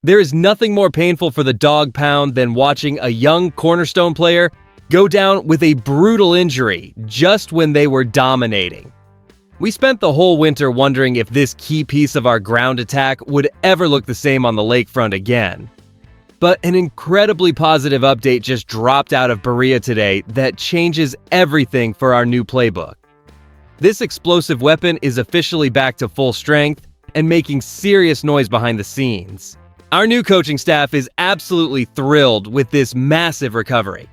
There is nothing more painful for the Dawg Pound than watching a young cornerstone player go down with a brutal injury just when they were dominating. We spent the whole winter wondering if this key piece of our ground attack would ever look the same on the lakefront again. But an incredibly positive update just dropped out of Berea today that changes everything for our new playbook. This explosive weapon is officially back to full strength and making serious noise behind the scenes. Our new coaching staff is absolutely thrilled with this massive recovery.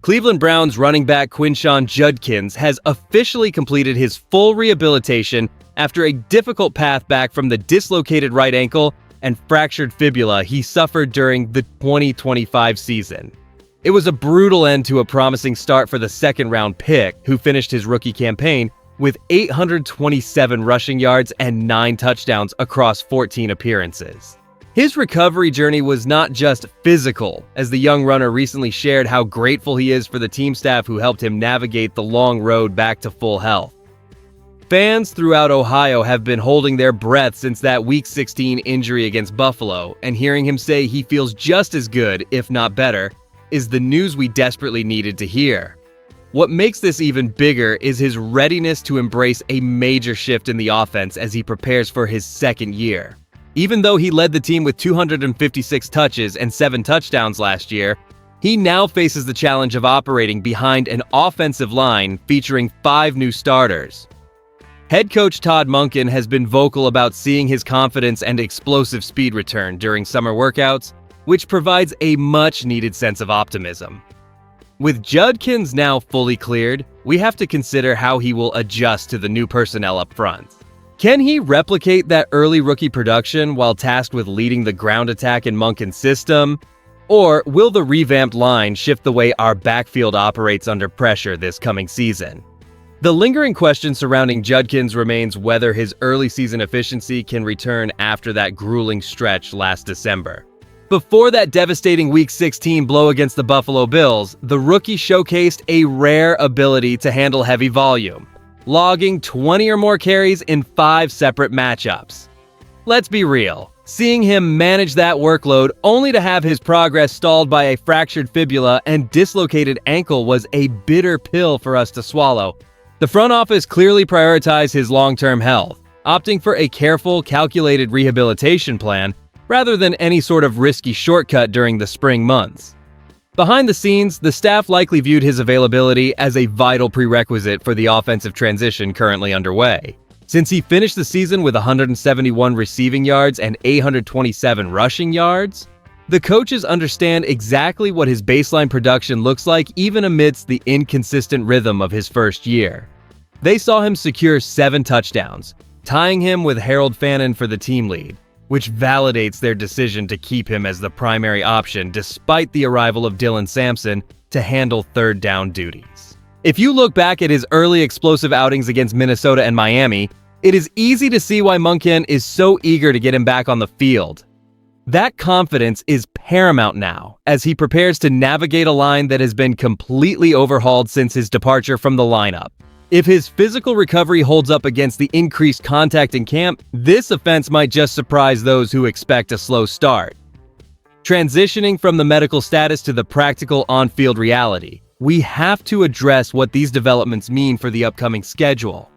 Cleveland Browns running back Quinshon Judkins has officially completed his full rehabilitation after a difficult path back from the dislocated right ankle and fractured fibula he suffered during the 2025 season. It was a brutal end to a promising start for the second-round pick, who finished his rookie campaign with 827 rushing yards and 9 touchdowns across 14 appearances. His recovery journey was not just physical, as the young runner recently shared how grateful he is for the team staff who helped him navigate the long road back to full health. Fans throughout Ohio have been holding their breath since that Week 16 injury against Buffalo, and hearing him say he feels just as good, if not better, is the news we desperately needed to hear. What makes this even bigger is his readiness to embrace a major shift in the offense as he prepares for his second year. Even though he led the team with 256 touches and 7 touchdowns last year, he now faces the challenge of operating behind an offensive line featuring 5 new starters. Head coach Todd Monken has been vocal about seeing his confidence and explosive speed return during summer workouts, which provides a much-needed sense of optimism. With Judkins now fully cleared, we have to consider how he will adjust to the new personnel up front. Can he replicate that early rookie production while tasked with leading the ground attack in Monken's system? Or will the revamped line shift the way our backfield operates under pressure this coming season? The lingering question surrounding Judkins remains whether his early season efficiency can return after that grueling stretch last December. Before that devastating Week 16 blow against the Buffalo Bills, the rookie showcased a rare ability to handle heavy volume, logging 20 or more carries in 5 separate matchups. Let's be real, seeing him manage that workload only to have his progress stalled by a fractured fibula and dislocated ankle was a bitter pill for us to swallow. The front office clearly prioritized his long-term health, opting for a careful, calculated rehabilitation plan rather than any sort of risky shortcut during the spring months. Behind the scenes, the staff likely viewed his availability as a vital prerequisite for the offensive transition currently underway. Since he finished the season with 171 receiving yards and 827 rushing yards, the coaches understand exactly what his baseline production looks like even amidst the inconsistent rhythm of his first year. They saw him secure 7 touchdowns, tying him with Harold Fannin for the team lead, which validates their decision to keep him as the primary option despite the arrival of Dylan Sampson to handle third down duties. If you look back at his early explosive outings against Minnesota and Miami, it is easy to see why Monken is so eager to get him back on the field. That confidence is paramount now as he prepares to navigate a line that has been completely overhauled since his departure from the lineup. If his physical recovery holds up against the increased contact in camp, this offense might just surprise those who expect a slow start. Transitioning from the medical status to the practical on-field reality, we have to address what these developments mean for the upcoming schedule.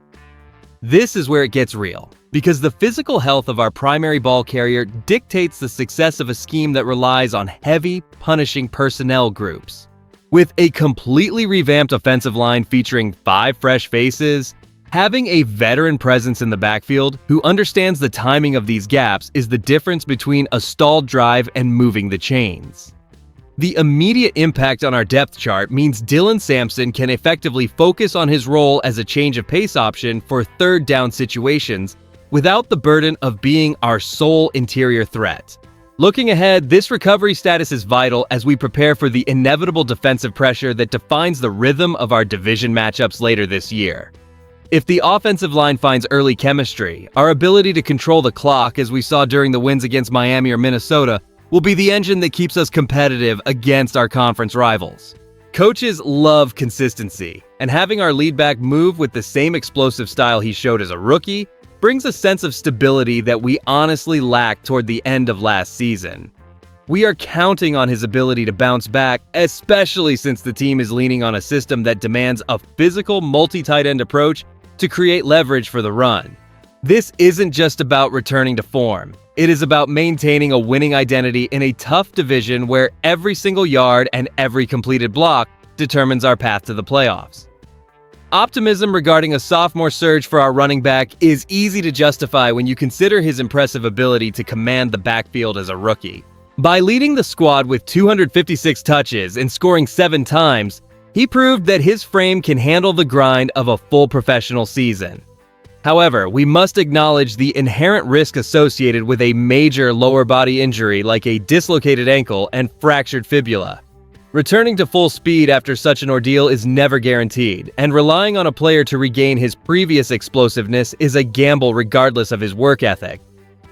This is where it gets real, because the physical health of our primary ball carrier dictates the success of a scheme that relies on heavy, punishing personnel groups. With a completely revamped offensive line featuring 5 fresh faces, having a veteran presence in the backfield who understands the timing of these gaps is the difference between a stalled drive and moving the chains. The immediate impact on our depth chart means Dylan Sampson can effectively focus on his role as a change of pace option for third down situations without the burden of being our sole interior threat. Looking ahead, this recovery status is vital as we prepare for the inevitable defensive pressure that defines the rhythm of our division matchups later this year. If the offensive line finds early chemistry, our ability to control the clock, as we saw during the wins against Miami or Minnesota, will be the engine that keeps us competitive against our conference rivals. Coaches love consistency, and having our lead back move with the same explosive style he showed as a rookie brings a sense of stability that we honestly lacked toward the end of last season. We are counting on his ability to bounce back, especially since the team is leaning on a system that demands a physical multi-tight end approach to create leverage for the run. This isn't just about returning to form. It is about maintaining a winning identity in a tough division where every single yard and every completed block determines our path to the playoffs. Optimism regarding a sophomore surge for our running back is easy to justify when you consider his impressive ability to command the backfield as a rookie. By leading the squad with 256 touches and scoring 7 times, he proved that his frame can handle the grind of a full professional season. However, we must acknowledge the inherent risk associated with a major lower body injury like a dislocated ankle and fractured fibula. Returning to full speed after such an ordeal is never guaranteed, and relying on a player to regain his previous explosiveness is a gamble regardless of his work ethic.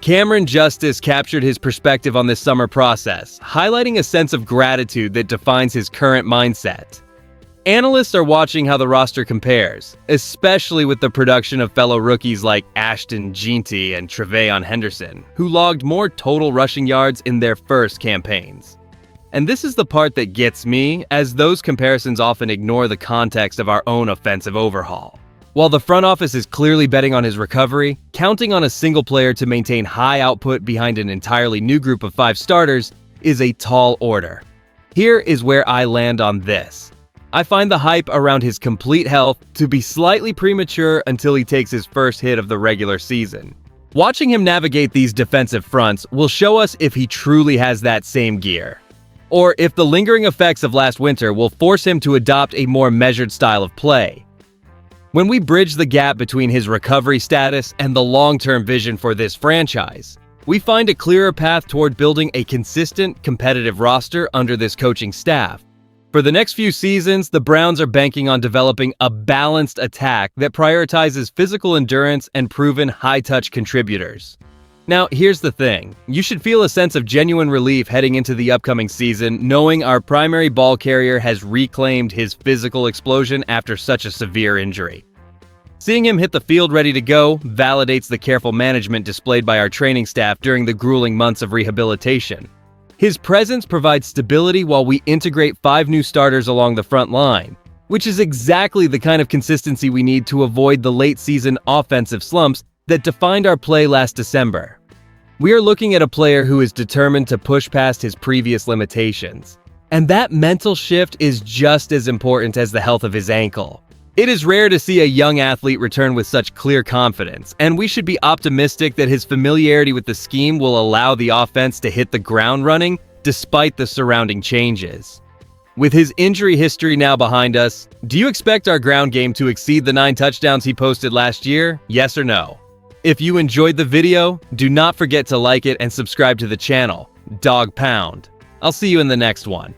Cameron Justice captured his perspective on this summer process, highlighting a sense of gratitude that defines his current mindset. Analysts are watching how the roster compares, especially with the production of fellow rookies like Ashton Jeanty and Tre'Veyon Henderson, who logged more total rushing yards in their first campaigns. And this is the part that gets me, as those comparisons often ignore the context of our own offensive overhaul. While the front office is clearly betting on his recovery, counting on a single player to maintain high output behind an entirely new group of 5 starters is a tall order. Here is where I land on this. I find the hype around his complete health to be slightly premature until he takes his first hit of the regular season. Watching him navigate these defensive fronts will show us if he truly has that same gear, or if the lingering effects of last winter will force him to adopt a more measured style of play. When we bridge the gap between his recovery status and the long-term vision for this franchise, we find a clearer path toward building a consistent, competitive roster under this coaching staff. For the next few seasons, the Browns are banking on developing a balanced attack that prioritizes physical endurance and proven high-touch contributors. Now, here's the thing. You should feel a sense of genuine relief heading into the upcoming season, knowing our primary ball carrier has reclaimed his physical explosion after such a severe injury. Seeing him hit the field ready to go validates the careful management displayed by our training staff during the grueling months of rehabilitation. His presence provides stability while we integrate 5 new starters along the front line, which is exactly the kind of consistency we need to avoid the late-season offensive slumps that defined our play last December. We are looking at a player who is determined to push past his previous limitations. And that mental shift is just as important as the health of his ankle. It is rare to see a young athlete return with such clear confidence, and we should be optimistic that his familiarity with the scheme will allow the offense to hit the ground running despite the surrounding changes. With his injury history now behind us, do you expect our ground game to exceed the 9 touchdowns he posted last year? Yes or no? If you enjoyed the video, do not forget to like it and subscribe to the channel, Dawg Pound. I'll see you in the next one.